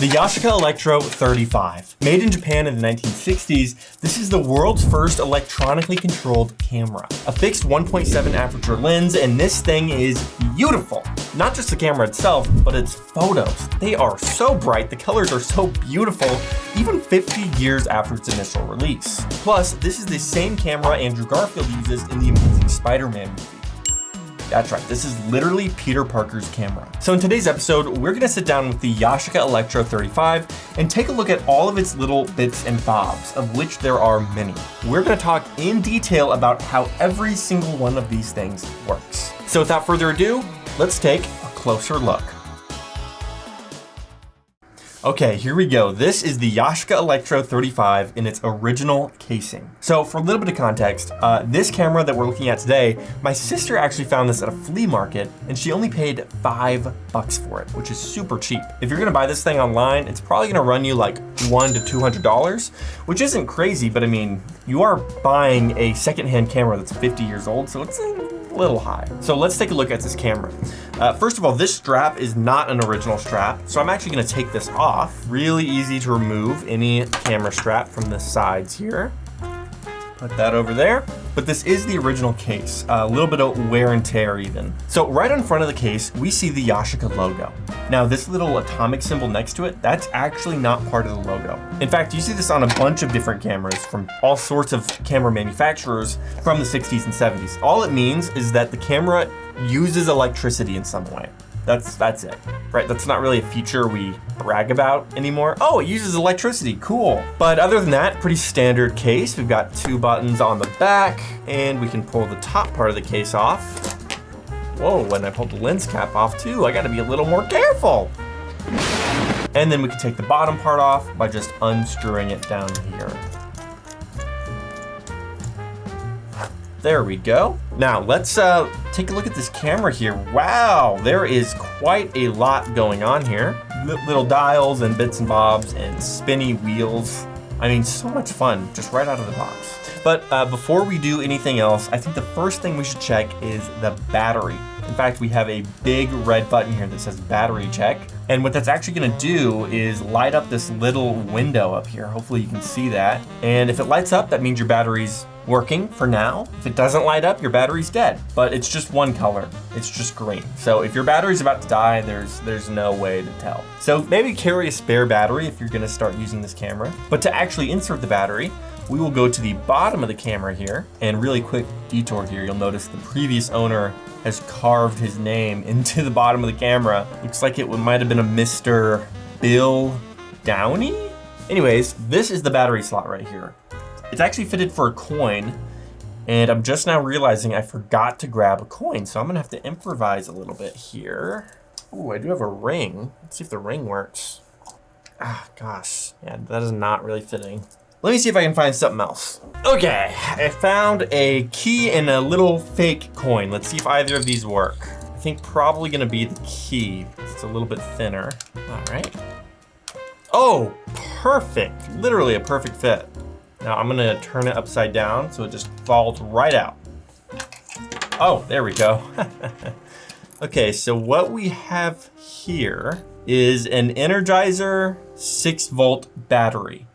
The Yashica Electro 35. Made in Japan in the 1960s, this is the world's first electronically controlled camera. A fixed 1.7 aperture lens, and this thing is beautiful. Not just the camera itself, but its photos. They are so bright, the colors are so beautiful, even 50 years after its initial release. Plus, this is the same camera Andrew Garfield uses in the Amazing Spider-Man movie. That's right, this is literally Peter Parker's camera. So in today's episode, we're gonna sit down with the Yashica Electro 35 and take a look at all of its little bits and bobs, of which there are many. We're gonna talk in detail about how every single one of these things works. So without further ado, let's take a closer look. Okay, here we go. This is the Yashica Electro 35 in its original casing. So for a little bit of context, this camera that we're looking at today, my sister actually found this at a flea market and she only paid $5 for it, which is super cheap. If you're gonna buy this thing online, it's probably gonna run you like $100 to $200, which isn't crazy, but I mean, you are buying a secondhand camera that's 50 years old, so it's a little high. So let's take a look at this camera. First of all, this strap is not an original strap, so I'm actually gonna take this off. Really easy to remove any camera strap from the sides here. Put that over there. But this is the original case. A little bit of wear and tear even. So right on front of the case, we see the Yashica logo. Now this little atomic symbol next to it, that's actually not part of the logo. In fact, you see this on a bunch of different cameras from all sorts of camera manufacturers from the 60s and 70s. All it means is that the camera uses electricity in some way. That's it, right? That's not really a feature we brag about anymore. Oh, it uses electricity, cool. But other than that, pretty standard case. We've got two buttons on the back and we can pull the top part of the case off. Whoa, and I pulled the lens cap off too. I gotta be a little more careful. And then we can take the bottom part off by just unscrewing it down here. There we go. Now let's take a look at this camera here. Wow, there is quite a lot going on here. Little dials and bits and bobs and spinny wheels. I mean, so much fun, just right out of the box. But before we do anything else, I think the first thing we should check is the battery. In fact, we have a big red button here that says battery check. And what that's actually gonna do is light up this little window up here. Hopefully you can see that. And if it lights up, that means your battery's working for now. If it doesn't light up, your battery's dead. But it's just one color, it's just green. So if your battery's about to die, there's no way to tell. So maybe carry a spare battery if you're gonna start using this camera. But to actually insert the battery, we will go to the bottom of the camera here, and really quick detour here, you'll notice the previous owner has carved his name into the bottom of the camera. Looks like it might have been a Mr. Bill Downey? Anyways, this is the battery slot right here. It's actually fitted for a coin, and I'm just now realizing I forgot to grab a coin, so I'm gonna have to improvise a little bit here. Ooh, I do have a ring. Let's see if the ring works. Ah, gosh, yeah, that is not really fitting. Let me see if I can find something else. Okay, I found a key and a little fake coin. Let's see if either of these work. I think probably gonna be the key. It's a little bit thinner. All right. Oh, perfect. Literally a perfect fit. Now I'm gonna turn it upside down so it just falls right out. Oh, there we go. Okay, so what we have here is an Energizer 6-volt battery.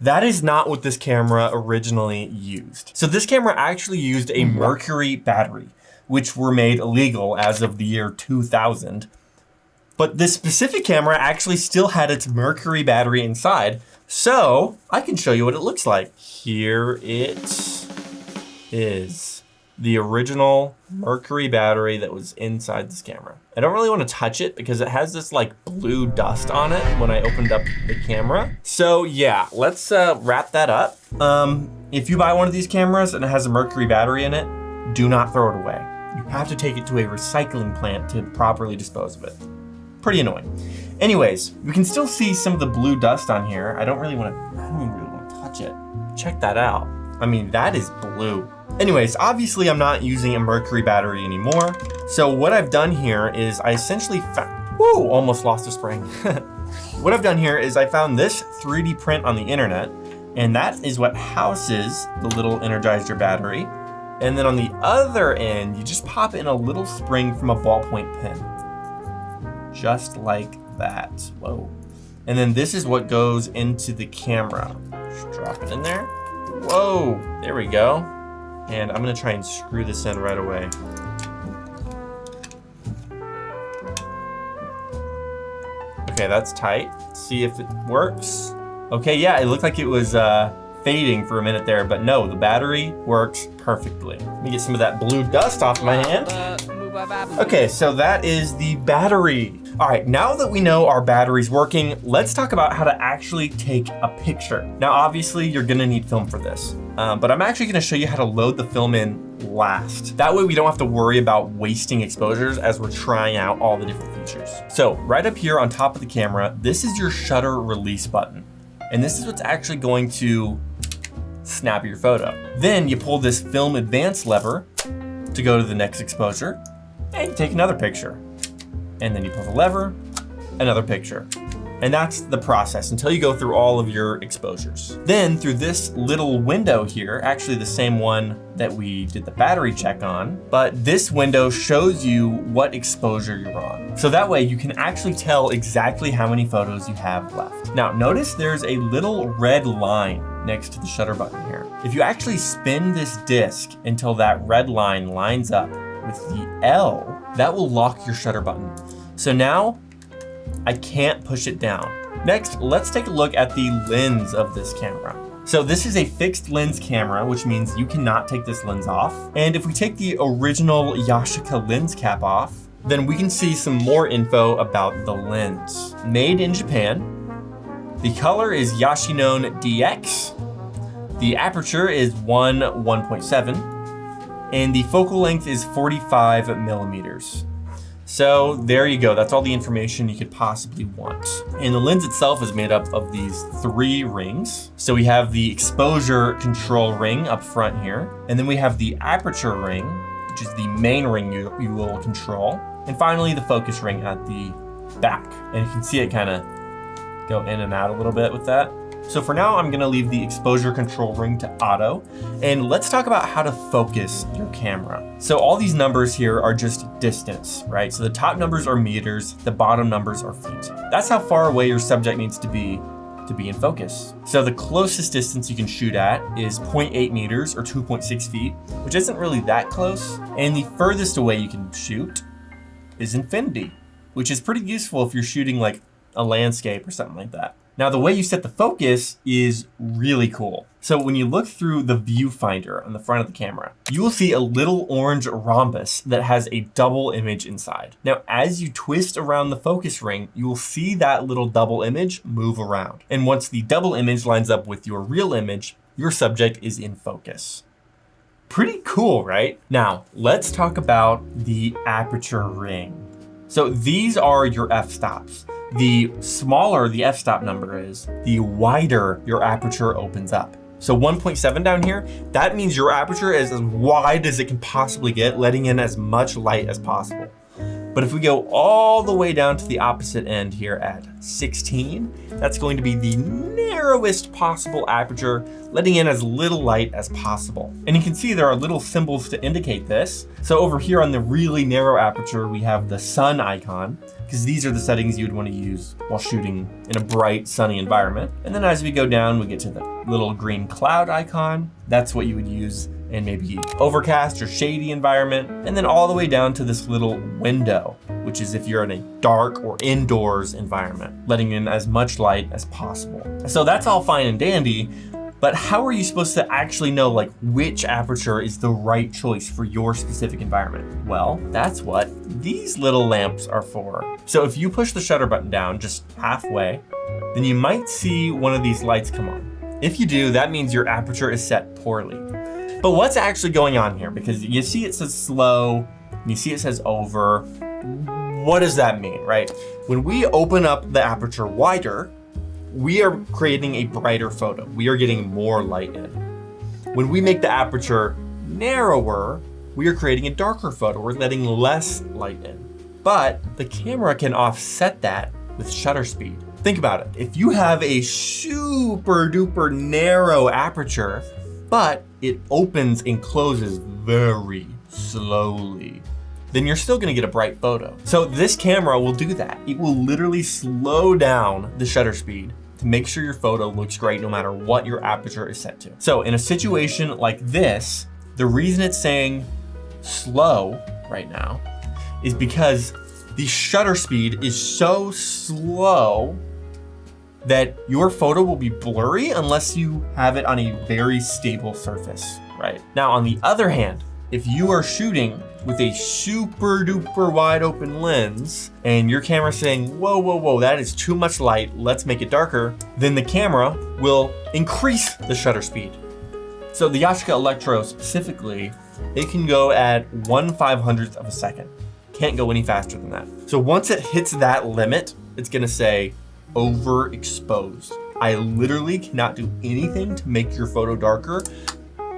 That is not what this camera originally used. So this camera actually used a mercury battery, which were made illegal as of the year 2000. But this specific camera actually still had its mercury battery inside. So I can show you what it looks like. Here it is. The original mercury battery that was inside this camera. I don't really want to touch it because it has this like blue dust on it when I opened up the camera. So yeah, let's wrap that up. If you buy one of these cameras and it has a mercury battery in it, do not throw it away. You have to take it to a recycling plant to properly dispose of it. Pretty annoying. Anyways, we can still see some of the blue dust on here. I don't even really want to touch it. Check that out. I mean, that is blue. Anyways, obviously I'm not using a mercury battery anymore. So what I've done here is I essentially found, whoa, almost lost a spring. What I've done here is I found this 3D print on the internet, and that is what houses the little Energizer battery. And then on the other end, you just pop in a little spring from a ballpoint pen. Just like that, whoa. And then this is what goes into the camera. Just drop it in there. Whoa, there we go. And I'm gonna try and screw this in right away. Okay, that's tight. Let's see if it works. Okay, yeah, it looked like it was fading for a minute there, but no, the battery works perfectly. Let me get some of that blue dust off my hand. Okay, so that is the battery. All right, now that we know our battery's working, let's talk about how to actually take a picture. Now, obviously, you're gonna need film for this, but I'm actually gonna show you how to load the film in last. That way we don't have to worry about wasting exposures as we're trying out all the different features. So right up here on top of the camera, this is your shutter release button. And this is what's actually going to snap your photo. Then you pull this film advance lever to go to the next exposure and take another picture. And then you pull the lever, another picture. And that's the process until you go through all of your exposures. Then through this little window here, actually the same one that we did the battery check on, but this window shows you what exposure you're on. So that way you can actually tell exactly how many photos you have left. Now notice there's a little red line next to the shutter button here. If you actually spin this disc until that red line lines up with the L, that will lock your shutter button. So now I can't push it down. Next, let's take a look at the lens of this camera. So this is a fixed lens camera, which means you cannot take this lens off. And if we take the original Yashica lens cap off, then we can see some more info about the lens. Made in Japan. The color is Yashinon DX. The aperture is 1.7. And the focal length is 45 millimeters. So there you go, that's all the information you could possibly want. And the lens itself is made up of these 3 rings. So we have the exposure control ring up front here, and then we have the aperture ring, which is the main ring you will control, and finally the focus ring at the back. And you can see it kind of go in and out a little bit with that. So for now, I'm gonna leave the exposure control ring to auto, and let's talk about how to focus your camera. So all these numbers here are just distance, right? So the top numbers are meters, the bottom numbers are feet. That's how far away your subject needs to be in focus. So the closest distance you can shoot at is 0.8 meters or 2.6 feet, which isn't really that close. And the furthest away you can shoot is infinity, which is pretty useful if you're shooting like a landscape or something like that. Now, the way you set the focus is really cool. So when you look through the viewfinder on the front of the camera, you will see a little orange rhombus that has a double image inside. Now, as you twist around the focus ring, you will see that little double image move around. And once the double image lines up with your real image, your subject is in focus. Pretty cool, right? Now, let's talk about the aperture ring. So these are your f-stops. The smaller the f-stop number is, the wider your aperture opens up. So 1.7 down here, that means your aperture is as wide as it can possibly get, letting in as much light as possible. But if we go all the way down to the opposite end here at 16, that's going to be the narrowest possible aperture, letting in as little light as possible. And you can see there are little symbols to indicate this. So over here on the really narrow aperture, we have the sun icon, because these are the settings you'd want to use while shooting in a bright, sunny environment. And then as we go down, we get to the little green cloud icon. That's what you would use in maybe overcast or shady environment. And then all the way down to this little window, which is if you're in a dark or indoors environment, letting in as much light as possible. So that's all fine and dandy, but how are you supposed to actually know like which aperture is the right choice for your specific environment? Well, that's what these little lamps are for. So if you push the shutter button down just halfway, then you might see one of these lights come on. If you do, that means your aperture is set poorly. But what's actually going on here? Because you see it says slow, and you see it says over. What does that mean, right? When we open up the aperture wider, we are creating a brighter photo. We are getting more light in. When we make the aperture narrower, we are creating a darker photo. We're letting less light in. But the camera can offset that with shutter speed. Think about it. If you have a super duper narrow aperture, but it opens and closes very slowly, then you're still gonna get a bright photo. So this camera will do that. It will literally slow down the shutter speed to make sure your photo looks great no matter what your aperture is set to. So in a situation like this, the reason it's saying slow right now is because the shutter speed is so slow that your photo will be blurry unless you have it on a very stable surface, right? Now, on the other hand, if you are shooting with a super duper wide open lens and your camera's saying, whoa, whoa, whoa, that is too much light, let's make it darker, then the camera will increase the shutter speed. So the Yashica Electro specifically, it can go at 1/500th of a second. Can't go any faster than that. So once it hits that limit, it's gonna say overexposed. I literally cannot do anything to make your photo darker.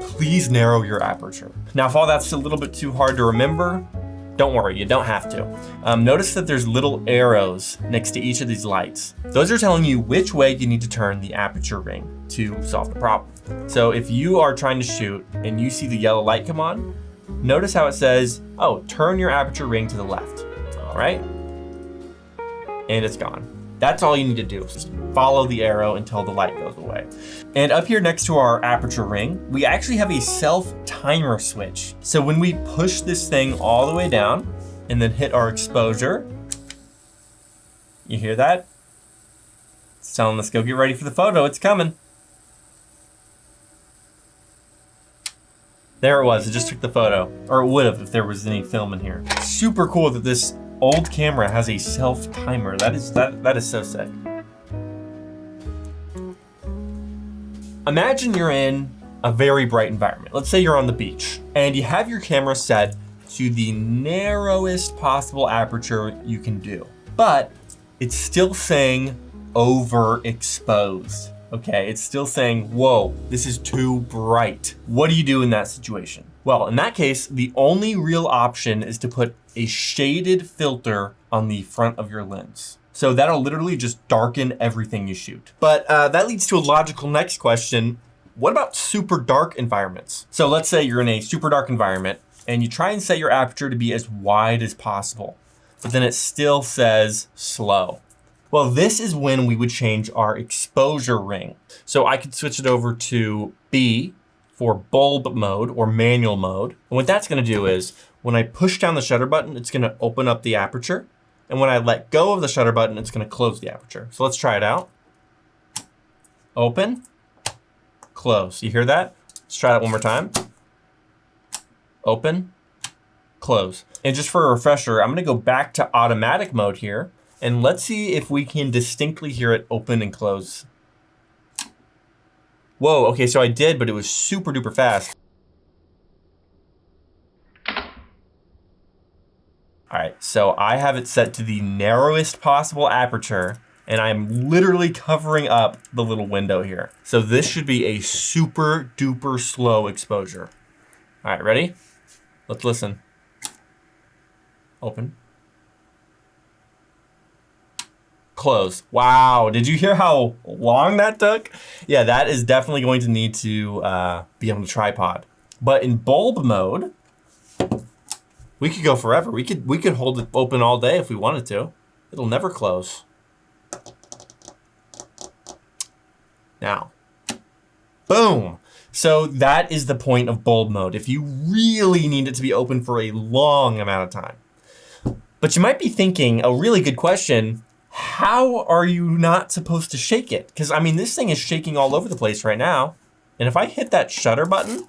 Please narrow your aperture. Now, if all that's a little bit too hard to remember, don't worry, you don't have to. Notice that there's little arrows next to each of these lights. Those are telling you which way you need to turn the aperture ring to solve the problem. So if you are trying to shoot and you see the yellow light come on, notice how it says, oh, turn your aperture ring to the left. All right, and it's gone. That's all you need to do. Just follow the arrow until the light goes away. And up here next to our aperture ring, we actually have a self timer switch. So when we push this thing all the way down and then hit our exposure, you hear that? It's telling us go get ready for the photo, it's coming. There it was, it just took the photo. Or it would have if there was any film in here. Super cool that this old camera has a self timer. That is so sick. Imagine you're in a very bright environment. Let's say you're on the beach and you have your camera set to the narrowest possible aperture you can do, but it's still saying overexposed. Okay, it's still saying, whoa, this is too bright. What do you do in that situation? Well, in that case, the only real option is to put a shaded filter on the front of your lens. So that'll literally just darken everything you shoot. But that leads to a logical next question. What about super dark environments? So let's say you're in a super dark environment and you try and set your aperture to be as wide as possible, but then it still says slow. Well, this is when we would change our exposure ring. So I could switch it over to B for bulb mode or manual mode. And what that's gonna do is when I push down the shutter button, it's gonna open up the aperture. And when I let go of the shutter button, it's gonna close the aperture. So let's try it out. Open, close. You hear that? Let's try that one more time. Open, close. And just for a refresher, I'm gonna go back to automatic mode here. And let's see if we can distinctly hear it open and close. Whoa, okay, so I did, but it was super duper fast. All right, so I have it set to the narrowest possible aperture, and I'm literally covering up the little window here. So this should be a super duper slow exposure. All right, ready? Let's listen. Open. Close. Wow, did you hear how long that took? Yeah, that is definitely going to need to be on the tripod. But in bulb mode, we could go forever. We could hold it open all day if we wanted to. It'll never close. Now, boom. So that is the point of bulb mode, if you really need it to be open for a long amount of time. But you might be thinking, a really good question, how are you not supposed to shake it? Because I mean, this thing is shaking all over the place right now. And if I hit that shutter button,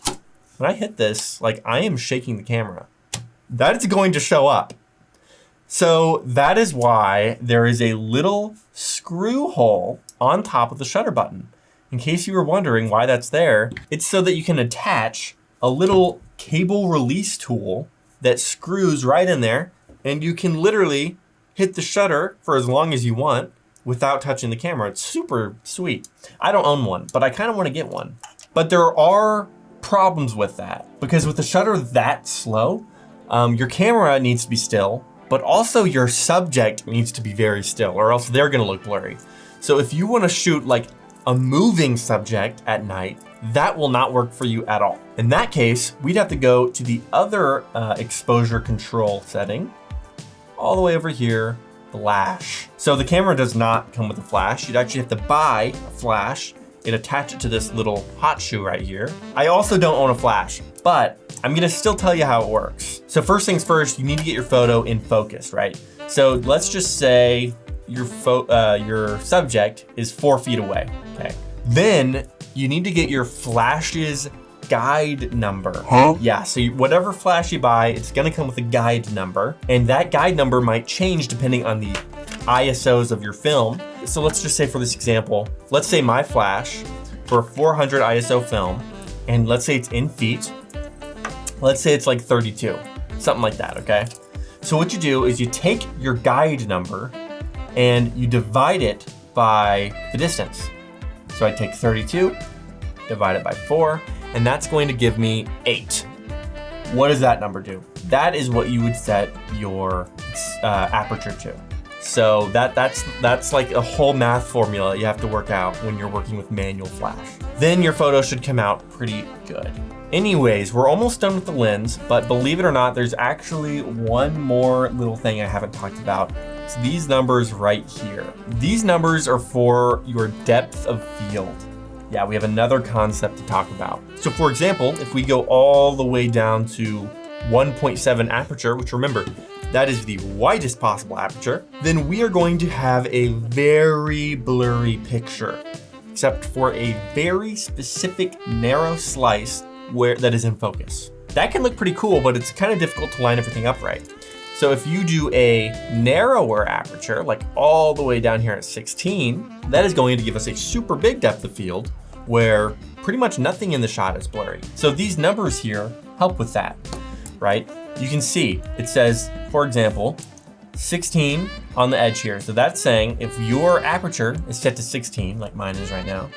when I hit this, like I am shaking the camera. That is going to show up. So that is why there is a little screw hole on top of the shutter button. In case you were wondering why that's there, it's so that you can attach a little cable release tool that screws right in there, and you can literally hit the shutter for as long as you want without touching the camera. It's super sweet. I don't own one, but I kind of want to get one. But there are problems with that, because with the shutter that slow, your camera needs to be still, but also your subject needs to be very still, or else they're gonna look blurry. So if you wanna shoot like a moving subject at night, that will not work for you at all. In that case, we'd have to go to the other exposure control setting, all the way over here, flash. So the camera does not come with a flash. You'd actually have to buy a flash and attach it to this little hot shoe right here. I also don't own a flash, but I'm gonna still tell you how it works. So first things first, you need to get your photo in focus, right? So let's just say your subject is 4 feet away, okay? Then you need to get your flash's guide number. Huh? Yeah, so whatever flash you buy, it's gonna come with a guide number, and that guide number might change depending on the ISOs of your film. So let's just say for this example, let's say my flash for a 400 ISO film, and let's say it's in feet, let's say it's like 32, something like that, okay? So what you do is you take your guide number and you divide it by the distance. So I take 32, divide it by 4, and that's going to give me 8. What does that number do? That is what you would set your aperture to. So that's like a whole math formula you have to work out when you're working with manual flash. Then your photo should come out pretty good. Anyways, we're almost done with the lens, but believe it or not, there's actually one more little thing I haven't talked about. It's these numbers right here. These numbers are for your depth of field. Yeah, we have another concept to talk about. So for example, if we go all the way down to 1.7 aperture, which remember, that is the widest possible aperture, then we are going to have a very blurry picture, except for a very specific narrow slice that is in focus. That can look pretty cool, but it's kind of difficult to line everything up right. So if you do a narrower aperture, like all the way down here at 16, that is going to give us a super big depth of field where pretty much nothing in the shot is blurry. So these numbers here help with that, right? You can see it says, for example, 16 on the edge here. So that's saying if your aperture is set to 16, like mine is right now,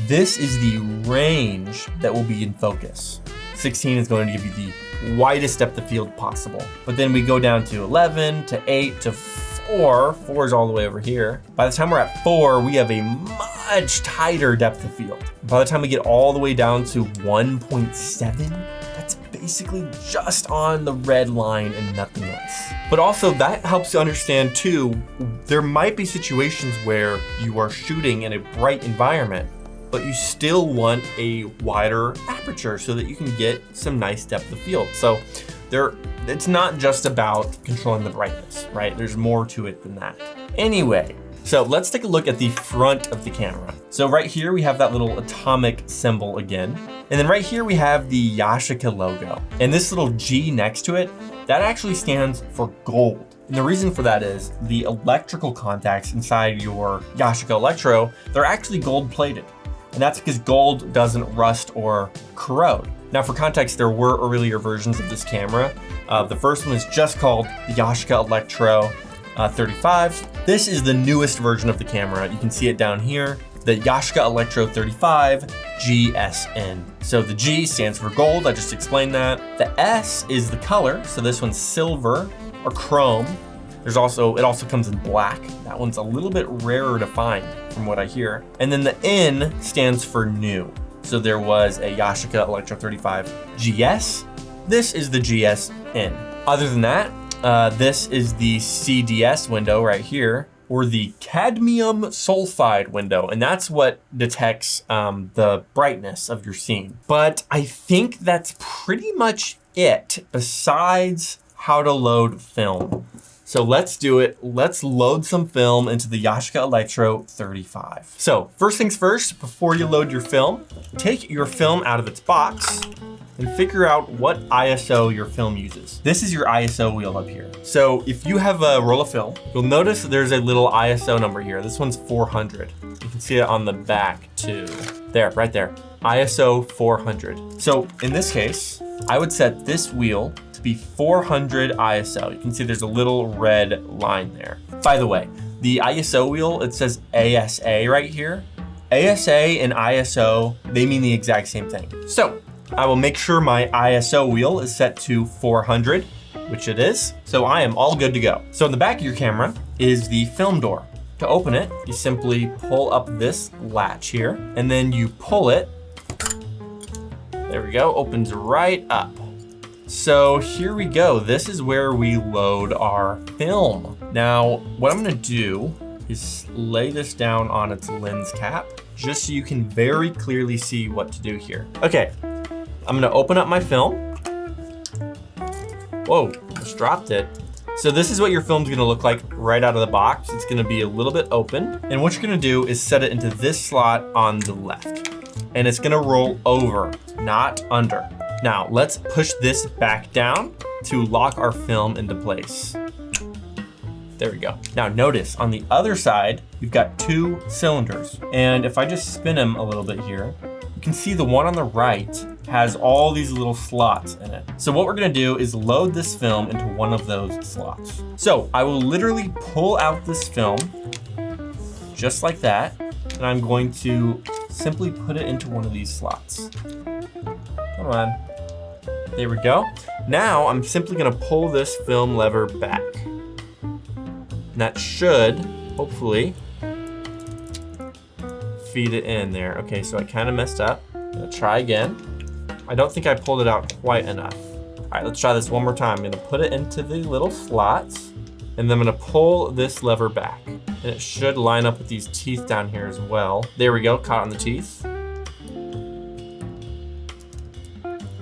this is the range that will be in focus. 16 is going to give you the widest depth of field possible. But then we go down to 11, to 8, to 4. 4 is all the way over here. By the time we're at 4, we have a much tighter depth of field. By the time we get all the way down to 1.7, that's basically just on the red line and nothing else. But also that helps you understand too, there might be situations where you are shooting in a bright environment, but you still want a wider aperture so that you can get some nice depth of field. So it's not just about controlling the brightness, right? There's more to it than that. Anyway, so let's take a look at the front of the camera. So right here, we have that little atomic symbol again. And then right here, we have the Yashica logo. And this little G next to it, that actually stands for gold. And the reason for that is the electrical contacts inside your Yashica Electro, they're actually gold plated. And that's because gold doesn't rust or corrode. Now for context, there were earlier versions of this camera. The first one is just called the Yashica Electro 35. This is the newest version of the camera. You can see it down here, the Yashica Electro 35 GSN. So the G stands for gold, I just explained that. The S is the color, so this one's silver or chrome. It also comes in black. That one's a little bit rarer to find from what I hear. And then the N stands for new. So there was a Yashica Electro 35 GS. This is the GSN. Other than that, this is the CDS window right here, or the cadmium sulfide window. And that's what detects the brightness of your scene. But I think that's pretty much it besides how to load film. So let's do it. Let's load some film into the Yashica Electro 35. So first things first, before you load your film, take your film out of its box and figure out what ISO your film uses. This is your ISO wheel up here. So if you have a roll of film, you'll notice there's a little ISO number here. This one's 400. You can see it on the back too. There, right there, ISO 400. So in this case, I would set this wheel to be 400 ISO. You can see there's a little red line there. By the way, the ISO wheel, it says ASA right here. ASA and ISO, they mean the exact same thing. So I will make sure my ISO wheel is set to 400, which it is. So I am all good to go. So in the back of your camera is the film door. To open it, you simply pull up this latch here, and then you pull it. There we go, opens right up. So here we go. This is where we load our film. Now, what I'm gonna do is lay this down on its lens cap, just so you can very clearly see what to do here. Okay, I'm gonna open up my film. Whoa, just dropped it. So this is what your film's gonna look like right out of the box. It's gonna be a little bit open. And what you're gonna do is set it into this slot on the left. And it's gonna roll over, not under. Now let's push this back down to lock our film into place. There we go. Now notice on the other side, you've got 2 cylinders. And if I just spin them a little bit here, you can see the one on the right has all these little slots in it. So what we're gonna do is load this film into one of those slots. So I will literally pull out this film just like that. And I'm going to simply put it into one of these slots. Come on. There we go. Now I'm simply gonna pull this film lever back. And that should, hopefully, feed it in there. Okay, so I kind of messed up. I'm gonna try again. I don't think I pulled it out quite enough. All right, let's try this one more time. I'm gonna put it into the little slots, and then I'm gonna pull this lever back. And it should line up with these teeth down here as well. There we go, caught on the teeth.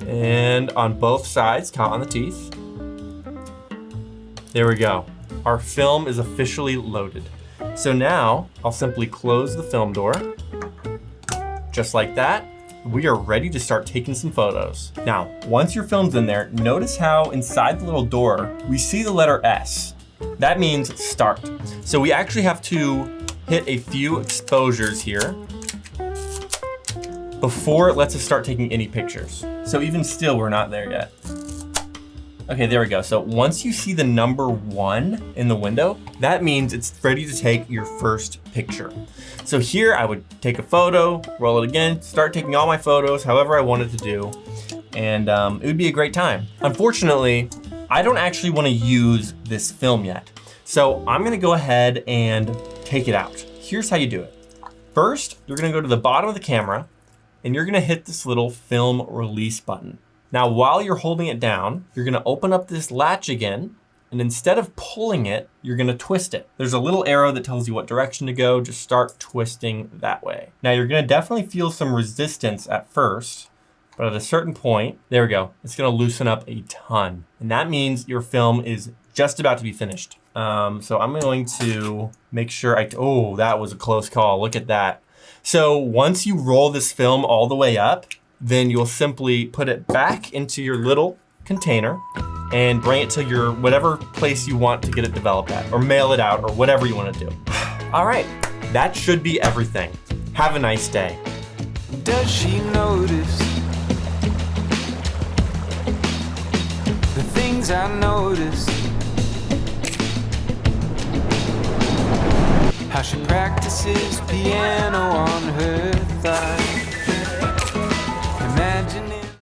And on both sides, caught on the teeth. There we go. Our film is officially loaded. So now I'll simply close the film door, just like that. We are ready to start taking some photos. Now, once your film's in there, notice how inside the little door, we see the letter S. That means start. So we actually have to hit a few exposures here before it lets us start taking any pictures. So even still, we're not there yet. Okay, there we go. So once you see the number 1 in the window, that means it's ready to take your first picture. So here I would take a photo, roll it again, start taking all my photos, however I wanted to do, and it would be a great time. Unfortunately, I don't actually want to use this film yet. So I'm gonna go ahead and take it out. Here's how you do it. First, you're gonna go to the bottom of the camera, and you're gonna hit this little film release button. Now, while you're holding it down, you're gonna open up this latch again, and instead of pulling it, you're gonna twist it. There's a little arrow that tells you what direction to go. Just start twisting that way. Now, you're gonna definitely feel some resistance at first, but at a certain point, there we go. It's gonna loosen up a ton. And that means your film is just about to be finished. So I'm going to make sure oh, that was a close call. Look at that. So once you roll this film all the way up, then you'll simply put it back into your little container and bring it to your whatever place you want to get it developed at, or mail it out, or whatever you want to do. All right, that should be everything. Have a nice day. Does she notice the things I notice? How she practices piano